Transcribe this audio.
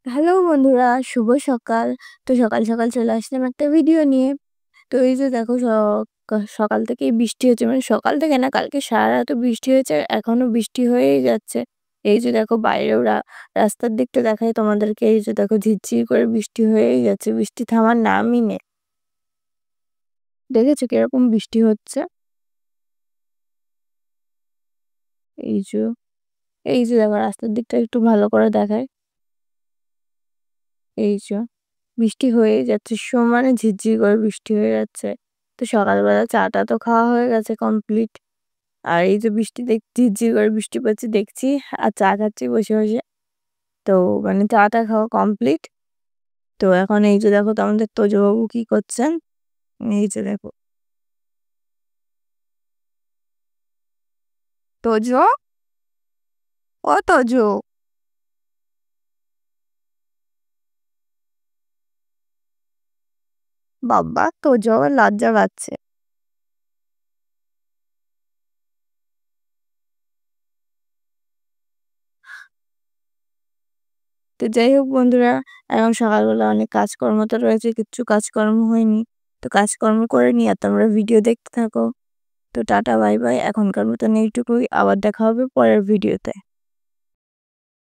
Hello বন্ধুরা, শুভ সকাল। তো সকাল সকাল চলে আসলাম একটা ভিডিও নিয়ে। তো এই যে দেখো সকাল থেকেই বৃষ্টি হচ্ছে, মানে সকাল থেকে না, কালকে সারা রাত বৃষ্টি হয়েছে, এখনো বৃষ্টি হয়েই যাচ্ছে। এই যে দেখো বাইরেও রাস্তার দিকটা দেখাই তোমাদেরকে, এই যে দেখো ঝিরঝির করে বৃষ্টি হয়েই যাচ্ছে, বৃষ্টি থামার নামই নেই। দেখেছো কিরকম বৃষ্টি হচ্ছে? এই যে এই যে দেখো রাস্তার দিকটা একটু ভালো করে দেখায়। এই যে বৃষ্টি হয়েই যাচ্ছে, সমানে ঝিরঝির করে বৃষ্টি হয়ে যাচ্ছে। তো সকালবেলা চাটা তো খাওয়া হয়ে গেছে কমপ্লিট। আর এই যে বৃষ্টি ঝিরঝির করে বৃষ্টি পড়ছে দেখছি, আর চা খাচ্ছি বসে বসে। তো মানে চাটা খাওয়া কমপ্লিট। তো এখন এই যে দেখো তোমাদের তোজবাবু কি করছেন। এই যে দেখো তোজো, ও তোজো, বাবা তোজো আবার লজ্জা পাচ্ছে। তো যাই হোক বন্ধুরা, এখন সকালবেলা অনেক কাজকর্ম তো রয়েছে, কিচ্ছু কাজকর্ম হয়নি। তো কাজকর্ম করে নিয়ে আর তোমরা ভিডিও দেখতে থাকো। তো টাটা বাই বাই, এখনকার মতন এইটুকুই, আবার দেখা হবে পরের ভিডিওতে।